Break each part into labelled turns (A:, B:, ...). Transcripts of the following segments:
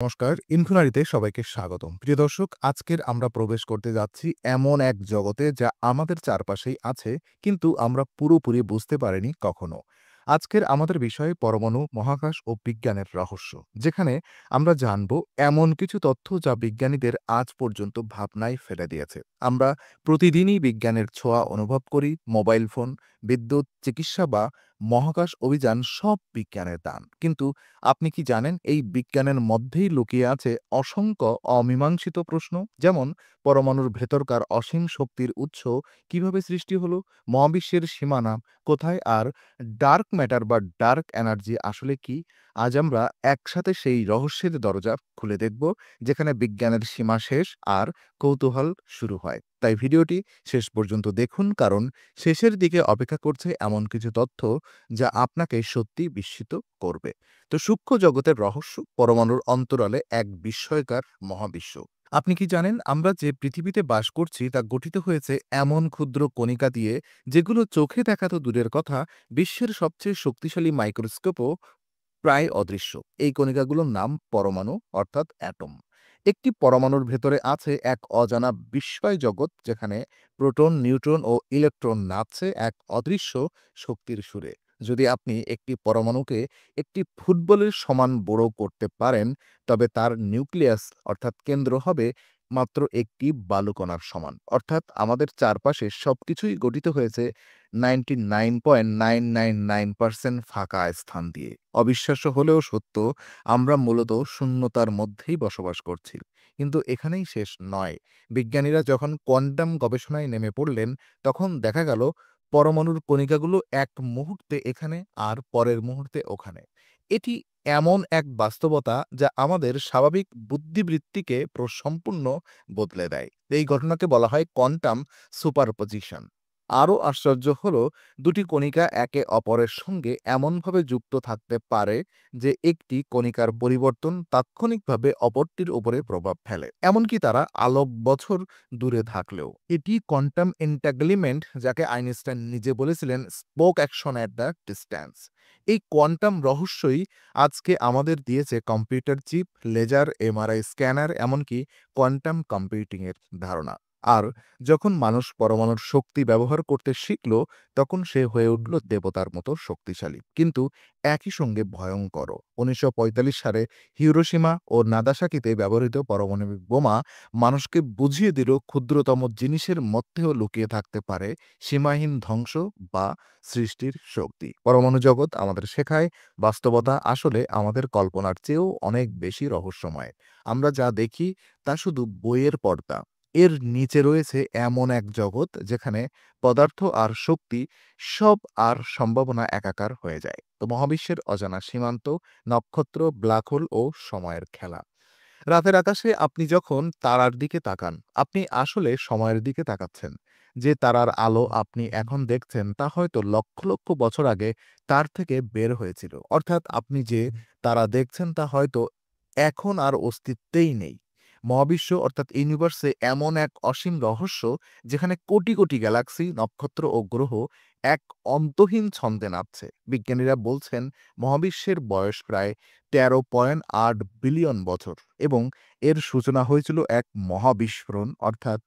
A: নমস্কার, ইনফিনিটিতে সবাইকে স্বাগতম। প্রিয় দর্শক, আজকের আমরা প্রবেশ করতে যাচ্ছি এমন এক জগতে যা আমাদের চারপাশেই আছে, কিন্তু আমরা পুরোপুরি বুঝতে পারিনি কখনো। আজকের আমাদের বিষয় পরমাণু, মহাকাশ ও বিজ্ঞানের রহস্য, যেখানে আমরা জানব এমন কিছু তথ্য যা বিজ্ঞানীদের আজ পর্যন্ত ভাবনায় ফেলে দিয়েছে। আমরা প্রতিদিনই বিজ্ঞানের ছোঁয়া অনুভব করি। মোবাইল ফোন, বিদ্যুৎ, চিকিৎসা বা মহাকাশ অভিযান সব বিজ্ঞানের দান। কিন্তু আপনি কি জানেন এই বিজ্ঞানের মধ্যেই লুকিয়ে আছে অসংখ্য অমীমাংসিত প্রশ্ন? যেমন পরমাণুর ভেতরকার অসীম শক্তির উৎস কিভাবে সৃষ্টি হলো, মহাবিশ্বের সীমানা কোথায়, আর ডার্ক ম্যাটার বা ডার্ক এনার্জি আসলে কি? আজ আমরা একসাথে সেই রহস্যের দরজা খুলে দেখব, যেখানে বিজ্ঞানের সীমা শেষ আর কৌতূহল শুরু হয়। তাই ভিডিওটি শেষ পর্যন্ত দেখুন, কারণ শেষের দিকে অপেক্ষা করছে এমন কিছু তথ্য যা আপনাকে সত্যি বিস্মিত করবে। তো সূক্ষ্ম জগতের রহস্য, পরমাণুর অন্তরালে এক বিস্ময়কর মহাবিশ্ব। আপনি কি জানেন আমরা যে পৃথিবীতে বাস করছি তা গঠিত হয়েছে এমন ক্ষুদ্র কণিকা দিয়ে, যেগুলো চোখে দেখা তো দূরের কথা, বিশ্বের সবচেয়ে শক্তিশালী মাইক্রোস্কোপও প্রায় অদৃশ্য। এই কণিকাগুলোর নাম পরমাণু, অর্থাৎ অ্যাটম। একটি পরমাণুর ভেতরে আছে এক অজানা বিস্ময় জগৎ, যেখানে প্রোটন, নিউট্রন ও ইলেকট্রন নাচছে এক অদৃশ্য শক্তির সুরে। যদি আপনি একটি পরমাণুকে একটি ফুটবলের সমান বড় করতে পারেন, তবে তার নিউক্লিয়াস, অর্থাৎ কেন্দ্র হবে মাত্র একটি বালুকণার সমান। অর্থাৎ আমাদের চারপাশে সবকিছুই গঠিত হয়েছে 99.999% ফাঁকা স্থান দিয়ে। অবিশ্বাস্য হলেও সত্য, আমরা মূলত শূন্যতার মধ্যেই বসবাস করছি। কিন্তু এখানেই শেষ নয়। বিজ্ঞানীরা যখন কোয়ান্টাম গবেষণায় নেমে পড়লেন, তখন দেখা গেল পরমাণুর কণিকাগুলো এক মুহূর্তে এখানে আর পরের মুহূর্তে ওখানে। এটি এমন এক বাস্তবতা যা আমাদের স্বাভাবিক বুদ্ধিবৃত্তিকে সম্পূর্ণ বদলে দেয়। এই ঘটনাকে বলা হয় কোয়ান্টাম সুপারপজিশন। আরও আশ্চর্য হল, দুটি কণিকা একে অপরের সঙ্গে এমনভাবে যুক্ত থাকতে পারে যে একটি কণিকার পরিবর্তন তাৎক্ষণিকভাবে অপরটির উপরে প্রভাব ফেলে, এমনকি তারা আলোক বছর দূরে থাকলেও। এটি কোয়ান্টাম এন্টাগলিমেন্ট, যাকে আইনস্টাইন নিজে বলেছিলেন spooky action at the distance. এই কোয়ান্টাম রহস্যই আজকে আমাদের দিয়েছে computer chip, laser, MRI scanner, এমনকি কোয়ান্টাম কম্পিউটিংয়ের ধারণা। আর যখন মানুষ পরমাণুর শক্তি ব্যবহার করতে শিখল, তখন সে হয়ে উঠল দেবতার মতো শক্তিশালী, কিন্তু একই সঙ্গে ভয়ঙ্কর। 1945 সালে হিরোশিমা ও নাগাসাকিতে ব্যবহৃত পারমাণবিক বোমা মানুষকে বুঝিয়ে দিল ক্ষুদ্রতম জিনিসের মধ্যেও লুকিয়ে থাকতে পারে সীমাহীন ধ্বংস বা সৃষ্টির শক্তি। পরমাণু জগৎ আমাদের শেখায় বাস্তবতা আসলে আমাদের কল্পনার চেয়েও অনেক বেশি রহস্যময়। আমরা যা দেখি তা শুধু বইয়ের পর্দা। এর নিচে রয়েছে এমন এক জগৎ যেখানে পদার্থ আর শক্তি সব আর সম্ভাবনা একাকার হয়ে যায়। তো মহাবিশ্বের অজানা সীমান্ত, নক্ষত্র, ব্ল্যাক হোল ও সময়ের খেলা। রাতের আকাশে আপনি যখন তারার দিকে তাকান, আপনি আসলে সময়ের দিকে তাকাচ্ছেন। যে তারার আলো আপনি এখন দেখছেন তা হয়তো লক্ষ লক্ষ বছর আগে তার থেকে বের হয়েছিল। অর্থাৎ আপনি যে তারা দেখছেন তা হয়তো এখন আর অস্তিত্বেই নেই। মহাবিশ্ব, অর্থাৎ ইউনিভার্সে এমন এক অসীম রহস্য, যেখানে কোটি কোটি গ্যালাক্সি, নক্ষত্র ও গ্রহ এক অন্তহীন ছন্দে নাচছে। বিজ্ঞানীরা বলছেন মহাবিশ্বের বয়স প্রায় 13.8 বিলিয়ন বছর, এবং এর সূচনা হয়েছিল এক মহাবিস্ফোরণ, অর্থাৎ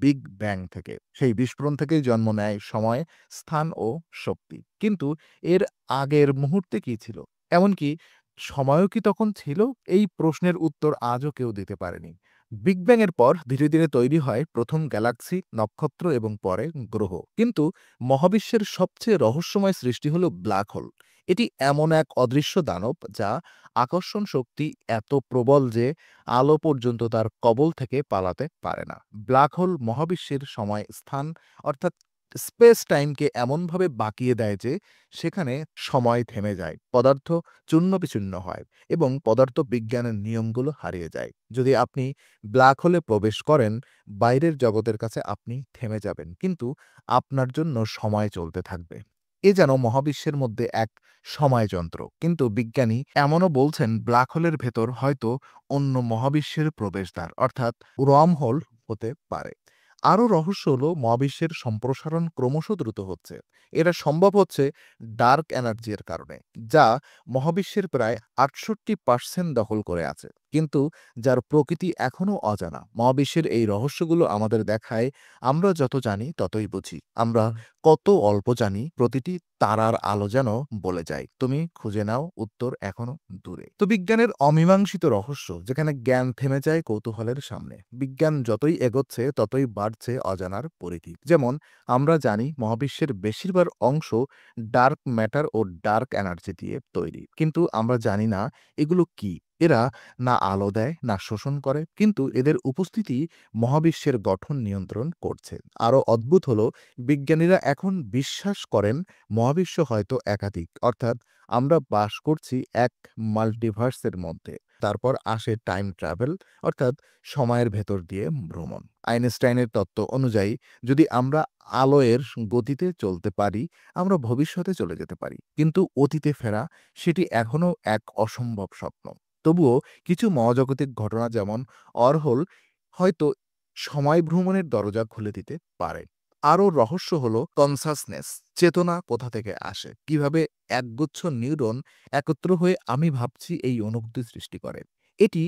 A: বিগ ব্যাং থেকে। সেই বিস্ফোরণ থেকেই জন্ম নেয় সময়, স্থান ও শক্তি। কিন্তু এর আগের মুহূর্তে কি ছিল? এমনকি সময়ও কি তখন ছিল? এই প্রশ্নের উত্তর আজও কেউ দিতে পারেনি। বিগ ব্যাং এর পর ধীরে ধীরে তৈরি হয় প্রথম গ্যালাক্সি, নক্ষত্র এবং পরে গ্রহ। কিন্তু মহাবিশ্বের সবচেয়ে রহস্যময় সৃষ্টি হল ব্ল্যাক হোল। এটি এমন এক অদৃশ্য দানব যা আকর্ষণ শক্তি এত প্রবল যে আলো পর্যন্ত তার কবল থেকে পালাতে পারে না। ব্ল্যাক হোল মহাবিশ্বের সময়, স্থান, অর্থাৎ স্পেস টাইমকে এমনভাবে বাঁকিয়ে দেয় যে সেখানে সময় থেমে যায়, পদার্থ চূর্ণ বিচূর্ণ হয় এবং পদার্থ বিজ্ঞানের নিয়মগুলো হারিয়ে যায়। যদি আপনি ব্ল্যাক হোলে প্রবেশ করেন, বাইরের জগতের কাছে আপনি থেমে যাবেন, কিন্তু আপনার জন্য সময় চলতে থাকবে। এ যেন মহাবিশ্বের মধ্যে এক সময়যন্ত্র। কিন্তু বিজ্ঞানী এমনও বলছেন ব্ল্যাক হোলের ভেতর হয়তো অন্য মহাবিশ্বের প্রবেশদ্বার, অর্থাৎ ওয়ার্ম হোল হতে পারে। আরও রহস্য হলো মহাবিশ্বের সম্প্রসারণ ক্রমশ দ্রুত হচ্ছে। এটা সম্ভব হচ্ছে ডার্ক এনার্জির কারণে, যা মহাবিশ্বের প্রায় 68% দখল করে আছে। কিন্তু যার প্রকৃতি এখনও অজানা। মহাবিশ্বের এই রহস্যগুলো আমাদের দেখায় আমরা যত জানি ততই বুঝি। আমরা কত অল্প জানি, প্রতিটি তারার আলো যেন বলে যায়, তুমি খুঁজে নাও, উত্তর এখনো দূরে। তো বিজ্ঞানের অমীমাংসিত রহস্য, যেখানে জ্ঞান থেমে যায় কৌতূহলের সামনে। বিজ্ঞান যতই এগোচ্ছে ততই বাড়ছে অজানার পরিধি। যেমন আমরা জানি মহাবিশ্বের বেশিরভাগ অংশ ডার্ক ম্যাটার ও ডার্ক এনার্জি দিয়ে তৈরি, কিন্তু আমরা জানি না এগুলো কি। এরা না আলো দেয় না শোষণ করে, কিন্তু এদের উপস্থিতি মহাবিশ্বের গঠন নিয়ন্ত্রণ করছে। আরও অদ্ভুত হলো, বিজ্ঞানীরা এখন বিশ্বাস করেন মহাবিশ্ব হয়তো একাধিক, অর্থাৎ আমরা বাস করছি এক মাল্টিভার্সের মধ্যে। তারপর আসে টাইম ট্রাভেল, অর্থাৎ সময়ের ভেতর দিয়ে ভ্রমণ। আইনস্টাইনের তত্ত্ব অনুযায়ী যদি আমরা আলোয়ের গতিতে চলতে পারি, আমরা ভবিষ্যতে চলে যেতে পারি, কিন্তু অতীতে ফেরা সেটি এখনও এক অসম্ভব স্বপ্ন। তবুও কিছু মহাজাগতিক ঘটনা, যেমন অরহোল, হয়তো সময় ভ্রমণের দরজা খুলে দিতে পারে। আরও রহস্য হলো কনসাসনেস, চেতনা কোথা থেকে আসে, কিভাবে একগুচ্ছ নিউরন একত্র হয়ে আমি ভাবছি এই অনুভূতি সৃষ্টি করে। এটি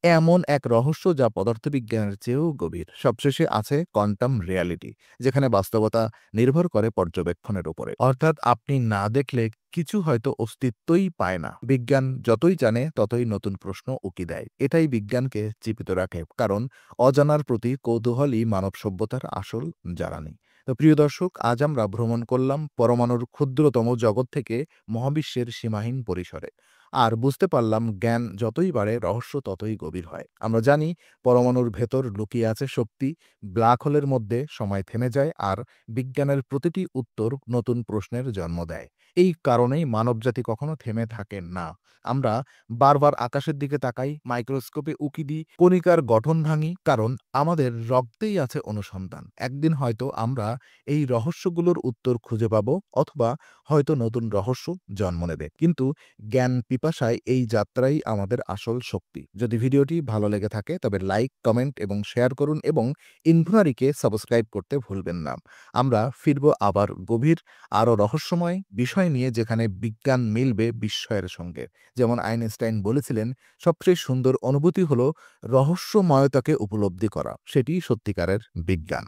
A: এমন এক রহস্য যা পদার্থবিজ্ঞানের চেয়েও গভীর। সবশেষে আছে কোয়ান্টাম রিয়ালিটি, যেখানে বাস্তবতা নির্ভর করে পর্যবেক্ষণের উপরে, অর্থাৎ আপনি না দেখলে কিছু হয়তো অস্তিত্বই পায় না। বিজ্ঞান যতই জানে ততই নতুন প্রশ্ন উকি দেয়। এটাই বিজ্ঞানকে জীবিত রাখে, কারণ অজানার প্রতি কৌতূহলই মানব সভ্যতার আসল জ্বালানি। তো প্রিয় দর্শক, আজ আমরা ভ্রমণ করলাম পরমাণুর ক্ষুদ্রতম জগৎ থেকে মহাবিশ্বের সীমাহীন পরিসরে। আর বুঝতে পারলাম জ্ঞান যতই বাড়ে রহস্য ততই গভীর হয়। আমরা জানি পরমাণুর ভেতর লুকিয়ে আছে শক্তি, ব্ল্যাক হোলের মধ্যে সময় থেমে যায়, আর বিজ্ঞানের প্রতিটি উত্তর নতুন প্রশ্নের জন্ম দেয়। এই কারণেই মানবজাতি কখনো থেমে থাকে না। আমরা বারবার আকাশের দিকে তাকাই, মাইক্রোস্কোপে উকি দিই, কণিকার গঠন ভাঙি, কারণ আমাদের রক্তেই আছে অনুসন্ধান। একদিন হয়তো আমরা এই রহস্যগুলোর উত্তর খুঁজে পাব, অথবা হয়তো নতুন রহস্য জন্ম নেবে। কিন্তু জ্ঞান পিপাসায় এই যাত্রাই আমাদের আসল শক্তি। যদি ভিডিওটি ভালো লেগে থাকে তবে লাইক, কমেন্ট এবং শেয়ার করুন, এবং ইনফুনারিকে সাবস্ক্রাইব করতে ভুলবেন না। আমরা ফিরব আবার গভীর আরও রহস্যময় বিষয় নিয়ে, যেখানে বিজ্ঞান মিলবে বিস্ময়ের সঙ্গে। যেমন আইনস্টাইন বলেছিলেন, সবচেয়ে সুন্দর অনুভূতি হলো রহস্যময়তাকে উপলব্ধি করা, সেটি সত্যিকারের বিজ্ঞান।